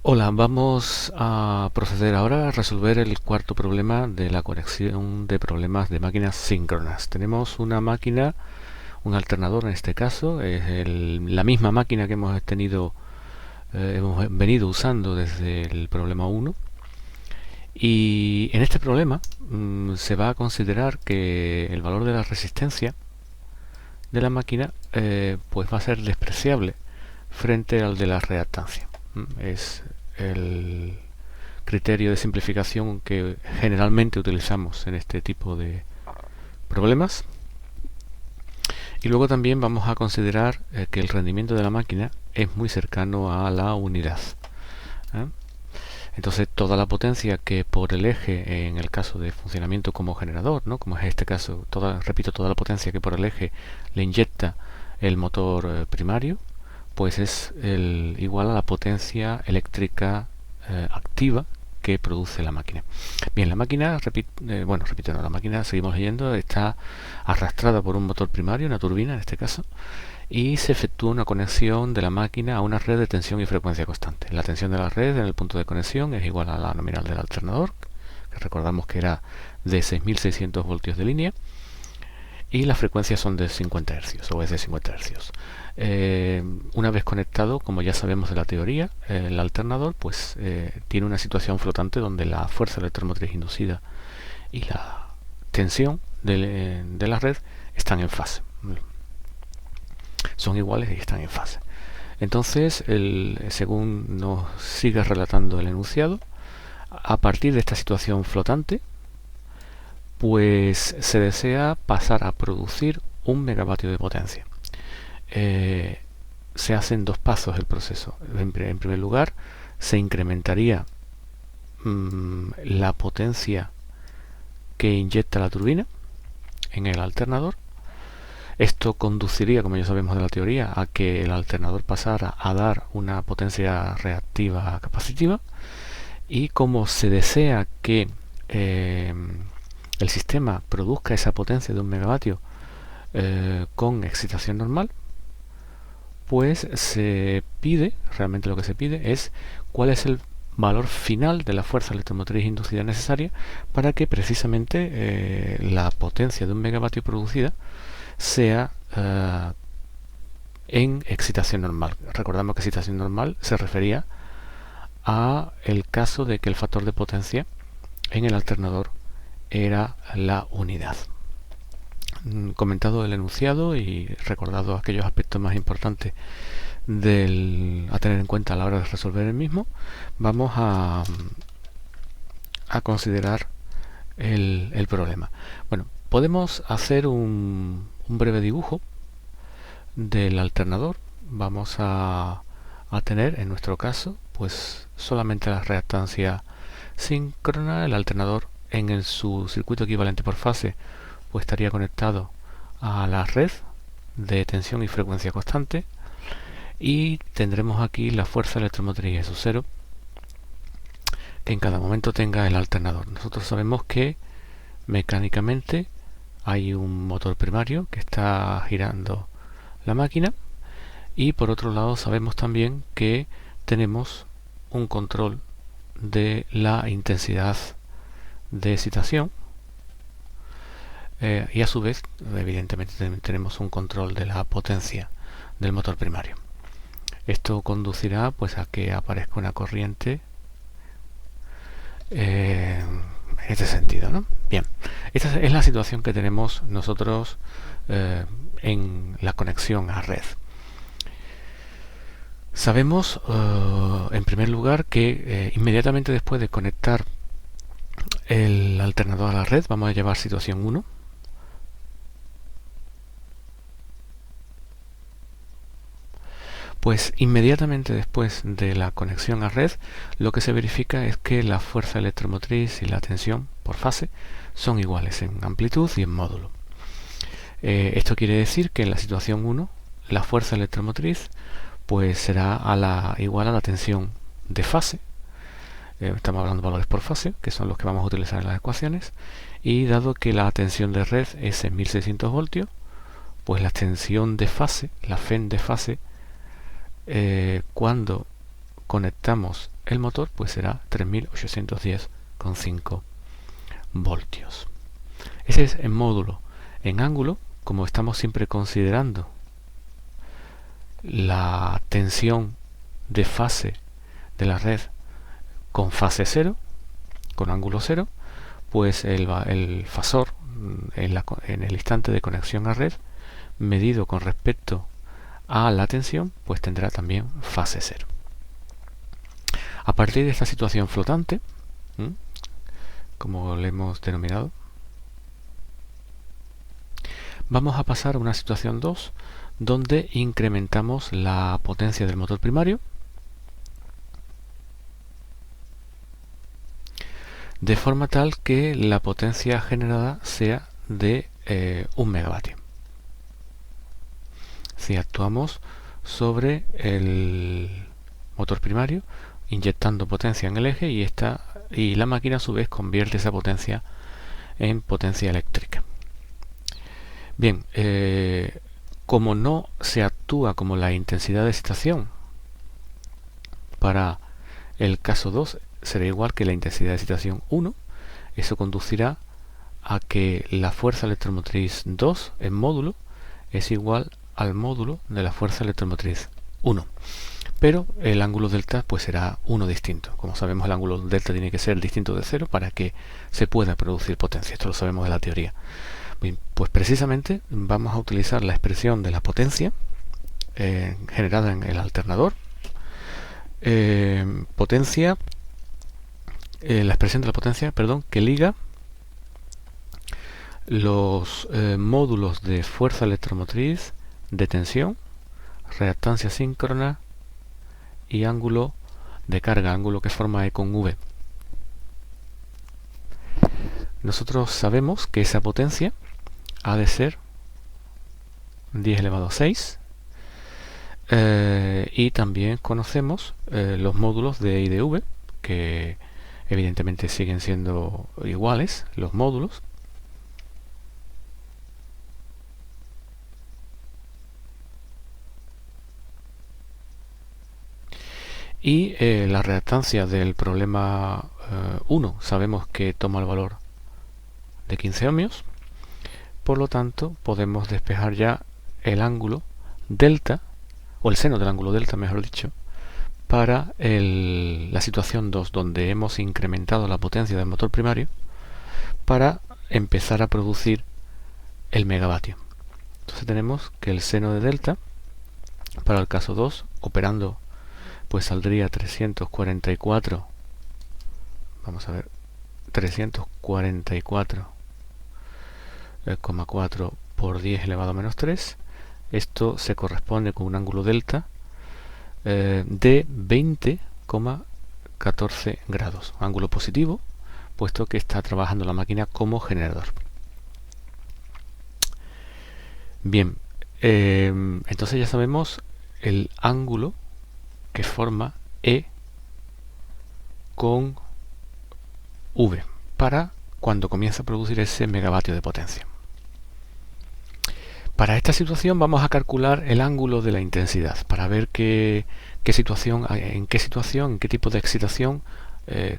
Hola, vamos a proceder ahora a resolver el cuarto problema de la conexión de problemas de máquinas síncronas. Tenemos una máquina, un alternador en este caso, es la misma máquina que hemos venido usando desde el problema 1. Y en este problema se va a considerar que el valor de la resistencia de la máquina pues va a ser despreciable frente al de la reactancia. Es el criterio de simplificación que generalmente utilizamos en este tipo de problemas. Y luego también vamos a considerar que el rendimiento de la máquina es muy cercano a la unidad. ¿eh? Entonces toda la potencia que por el eje, en el caso de funcionamiento como generador, ¿no? Como es este caso, repito, toda la potencia que por el eje le inyecta el motor primario, pues es igual a la potencia eléctrica activa que produce la máquina. Bien, la máquina, la máquina, seguimos leyendo, está arrastrada por un motor primario, una turbina en este caso, y se efectúa una conexión de la máquina a una red de tensión y frecuencia constante. La tensión de la red en el punto de conexión es igual a la nominal del alternador, que recordamos que era de 6600 voltios de línea, y las frecuencias son de 50 Hz o es de 50 Hz. Una vez conectado, como ya sabemos de la teoría, el alternador pues tiene una situación flotante donde la fuerza electromotriz inducida y la tensión de la red están en fase. Son iguales y están en fase. Entonces, según nos sigue relatando el enunciado, a partir de esta situación flotante, pues se desea pasar a producir 1 megavatio de potencia. Se hacen dos pasos el proceso. En primer lugar, se incrementaría la potencia que inyecta la turbina en el alternador. Esto conduciría, como ya sabemos de la teoría, a que el alternador pasara a dar una potencia reactiva capacitiva. Y como se desea que el sistema produzca esa potencia de 1 megavatio con excitación normal, pues realmente lo que se pide es cuál es el valor final de la fuerza electromotriz inducida necesaria para que precisamente la potencia de 1 megavatio producida sea en excitación normal. Recordamos que excitación normal se refería a el caso de que el factor de potencia en el alternador era la unidad. Comentado el enunciado y recordado aquellos aspectos más importantes a tener en cuenta a la hora de resolver el mismo, vamos a considerar el problema. Bueno, podemos hacer un breve dibujo del alternador. Vamos a tener, en nuestro caso, pues solamente la reactancia síncrona. El alternador en su circuito equivalente por fase pues estaría conectado a la red de tensión y frecuencia constante, y tendremos aquí la fuerza electromotriz S0 que en cada momento tenga el alternador. Nosotros sabemos que mecánicamente hay un motor primario que está girando la máquina, y por otro lado sabemos también que tenemos un control de la intensidad de excitación, y a su vez evidentemente tenemos un control de la potencia del motor primario. Esto conducirá pues a que aparezca una corriente en este sentido, ¿no? Bien, esta es la situación que tenemos nosotros en la conexión a red. Sabemos en primer lugar que inmediatamente después de conectar el alternador a la red vamos a llevar situación 1. Pues inmediatamente después de la conexión a red, lo que se verifica es que la fuerza electromotriz y la tensión por fase son iguales en amplitud y en módulo. Esto quiere decir que en la situación 1 la fuerza electromotriz pues será igual a la tensión de fase. Estamos hablando de valores por fase, que son los que vamos a utilizar en las ecuaciones, y dado que la tensión de red es en 1600 voltios, pues la tensión de fase, la FEN de fase, cuando conectamos el motor pues será 3810,5 voltios. Ese es en módulo. En ángulo, como estamos siempre considerando la tensión de fase de la red con fase 0, con ángulo 0, pues el fasor en el instante de conexión a red, medido con respecto a la tensión, pues tendrá también fase 0. A partir de esta situación flotante, como le hemos denominado, vamos a pasar a una situación 2, donde incrementamos la potencia del motor primario de forma tal que la potencia generada sea de 1 megavatio. Si actuamos sobre el motor primario, inyectando potencia en el eje, y la máquina a su vez convierte esa potencia en potencia eléctrica. Bien, como no se actúa como la intensidad de excitación para el caso 2, será igual que la intensidad de excitación 1, eso conducirá a que la fuerza electromotriz 2 en módulo es igual al módulo de la fuerza electromotriz 1. Pero el ángulo delta pues será uno distinto. Como sabemos, el ángulo delta tiene que ser distinto de 0 para que se pueda producir potencia. Esto lo sabemos de la teoría. Bien, pues precisamente vamos a utilizar la expresión de la potencia generada en el alternador. La expresión de la potencia, que liga los módulos de fuerza electromotriz, de tensión, reactancia síncrona y ángulo de carga, ángulo que forma E con V. Nosotros sabemos que esa potencia ha de ser 10 elevado a 6 y también conocemos los módulos de I de V, que evidentemente siguen siendo iguales los módulos. Y la reactancia del problema 1 sabemos que toma el valor de 15 ohmios. Por lo tanto, podemos despejar ya el ángulo delta, o el seno del ángulo delta, mejor dicho, para la situación 2, donde hemos incrementado la potencia del motor primario para empezar a producir el megavatio. Entonces tenemos que el seno de delta para el caso 2, operando, pues saldría 344, vamos a ver, 344,4 por 10 elevado a menos 3. Esto se corresponde con un ángulo delta de 20,14 grados. Ángulo positivo, puesto que está trabajando la máquina como generador. Bien, entonces ya sabemos el ángulo que forma E con V para cuando comienza a producir ese megavatio de potencia. Para esta situación vamos a calcular el ángulo de la intensidad para ver en qué situación, en qué tipo de excitación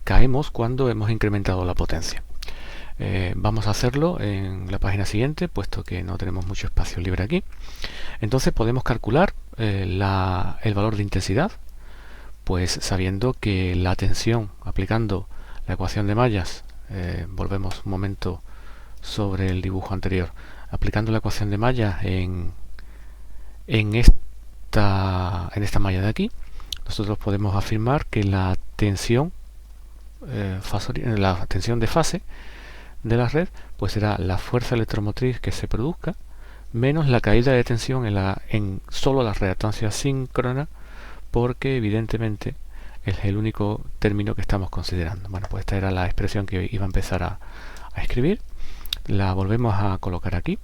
caemos cuando hemos incrementado la potencia. Vamos a hacerlo en la página siguiente, puesto que no tenemos mucho espacio libre aquí. Entonces podemos calcular el valor de intensidad, pues sabiendo que la tensión, aplicando la ecuación de mallas, volvemos un momento sobre el dibujo anterior, aplicando la ecuación de mallas en esta malla de aquí, nosotros podemos afirmar que la tensión de fase de la red pues será la fuerza electromotriz que se produzca menos la caída de tensión en solo la reactancia síncrona, porque evidentemente es el único término que estamos considerando. Bueno, pues esta era la expresión que iba a empezar a escribir. La volvemos a colocar aquí.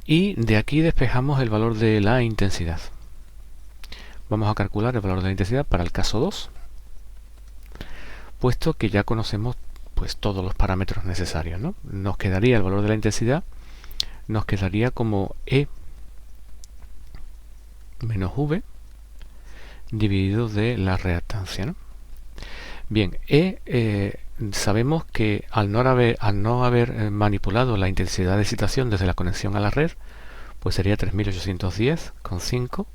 Y de aquí despejamos el valor de la intensidad. Vamos a calcular el valor de la intensidad para el caso 2, puesto que ya conocemos pues todos los parámetros necesarios, ¿no? Nos quedaría el valor de la intensidad, nos quedaría como E menos V dividido de la reactancia, ¿no? Bien, sabemos que al no haber manipulado la intensidad de excitación desde la conexión a la red, pues sería 3810,5,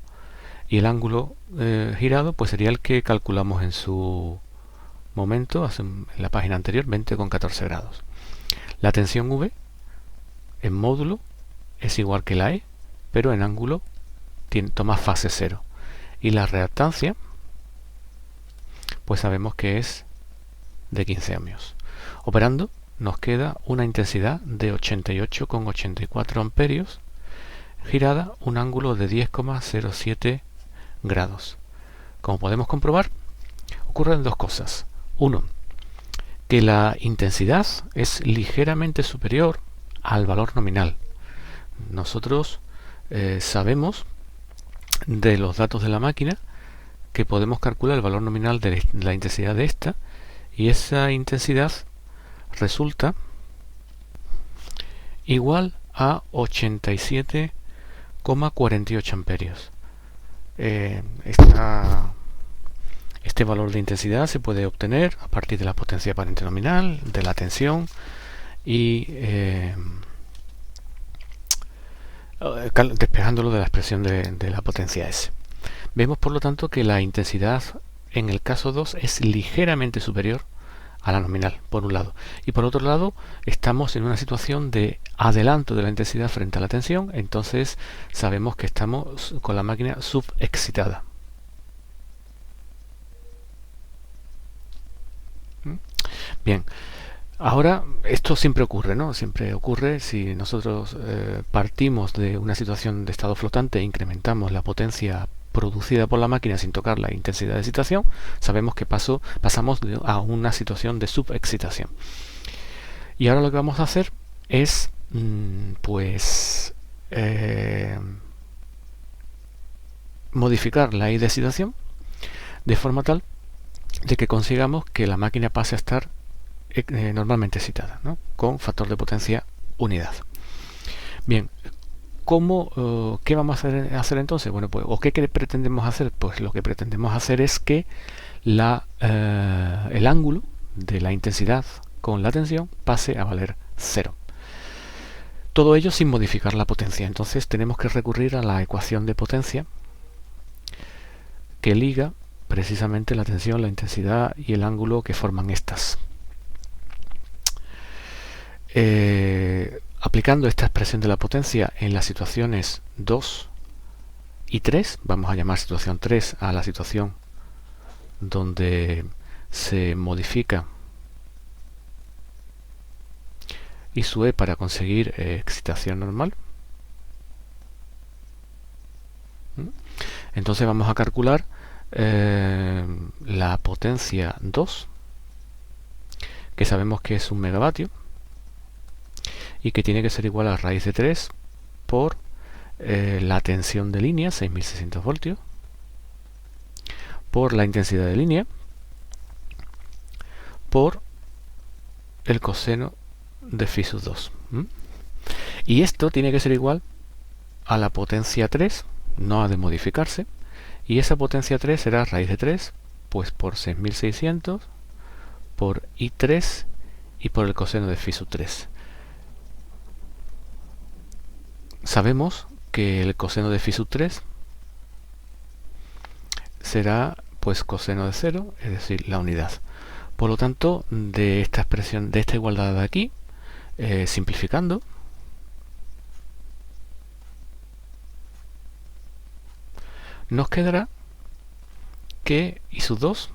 y el ángulo girado pues sería el que calculamos en su momento, en la página anterior, 20,14 grados. La tensión V en módulo es igual que la E, pero en ángulo toma fase 0. Y la reactancia, pues sabemos que es de 15 ohmios. Operando nos queda una intensidad de 88,84 amperios, girada un ángulo de 10,07 grados. Como podemos comprobar, ocurren dos cosas. Uno, que la intensidad es ligeramente superior al valor nominal. Nosotros sabemos de los datos de la máquina que podemos calcular el valor nominal de la intensidad de esta, y esa intensidad resulta igual a 87,48 amperios. Este valor de intensidad se puede obtener a partir de la potencia aparente nominal, de la tensión y despejándolo de la expresión de la potencia S. Vemos por lo tanto que la intensidad en el caso 2 es ligeramente superior a la nominal, por un lado, y por otro lado estamos en una situación de adelanto de la intensidad frente a la tensión, entonces sabemos que estamos con la máquina subexcitada. Bien, ahora esto siempre ocurre, ¿no? Siempre ocurre si nosotros partimos de una situación de estado flotante e incrementamos la potencia producida por la máquina sin tocar la intensidad de excitación, sabemos que pasamos a una situación de subexcitación. Y ahora lo que vamos a hacer es modificar la I de excitación de forma tal de que consigamos que la máquina pase a estar normalmente excitada, ¿no? Con factor de potencia unidad. Bien, ¿qué vamos a hacer entonces? Bueno, pues, ¿o qué pretendemos hacer? Pues lo que pretendemos hacer es que el ángulo de la intensidad con la tensión pase a valer 0. Todo ello sin modificar la potencia. Entonces tenemos que recurrir a la ecuación de potencia que liga precisamente la tensión, la intensidad y el ángulo que forman estas. Aplicando esta expresión de la potencia en las situaciones 2 y 3, vamos a llamar situación 3 a la situación donde se modifica I sub E para conseguir excitación normal. Entonces vamos a calcular la potencia 2, que sabemos que es 1 megavatio, y que tiene que ser igual a raíz de 3 por la tensión de línea, 6600 voltios, por la intensidad de línea, por el coseno de phi sub 2. Y esto tiene que ser igual a la potencia 3, no ha de modificarse, y esa potencia 3 será raíz de 3, pues por 6600, por I3 y por el coseno de phi sub 3. Sabemos que el coseno de phi sub 3 será pues coseno de 0, es decir, la unidad. Por lo tanto, de esta expresión, de esta igualdad de aquí, simplificando, nos quedará que I sub 2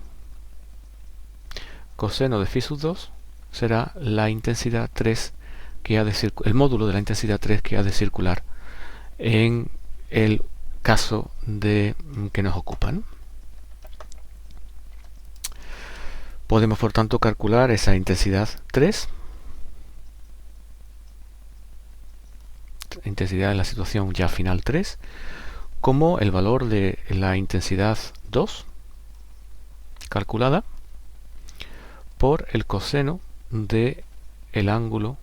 coseno de phi sub 2 será la intensidad 3 que ha de el módulo de la intensidad 3 que ha de circular en el caso de que nos ocupa, ¿no? Podemos por tanto calcular esa intensidad 3, intensidad en la situación ya final 3, como el valor de la intensidad 2 calculada por el coseno de el ángulo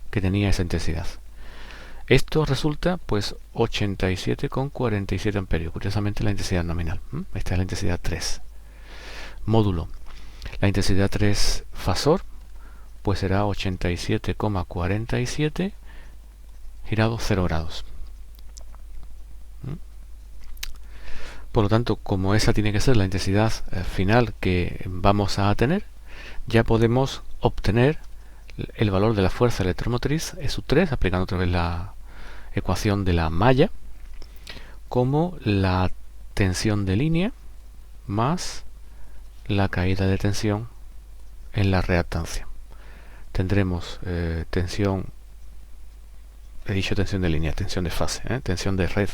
que tenía esa intensidad. Esto resulta pues 87,47 amperios. Curiosamente la intensidad nominal. Esta es la intensidad 3. Módulo. La intensidad 3 fasor pues será 87,47 girado 0 grados. Por lo tanto, como esa tiene que ser la intensidad final que vamos a tener, ya podemos obtener el valor de la fuerza electromotriz E sub 3, aplicando otra vez la ecuación de la malla, como la tensión de línea más la caída de tensión en la reactancia. Tendremos tensión, he dicho tensión de línea, tensión de fase, tensión de red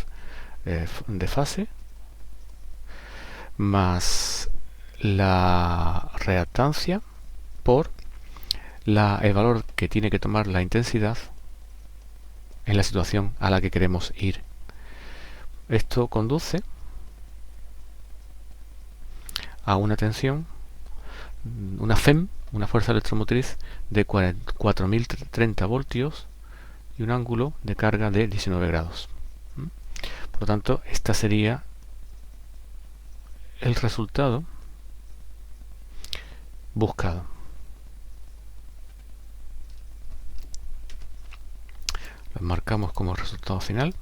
de fase, más la reactancia por el valor que tiene que tomar la intensidad en la situación a la que queremos ir. Esto conduce a una tensión, una FEM, una fuerza electromotriz de 4030 voltios y un ángulo de carga de 19 grados. Por lo tanto, esta sería el resultado buscado. Lo marcamos como resultado final.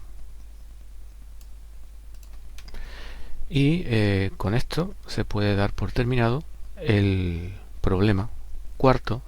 Y con esto se puede dar por terminado el problema cuarto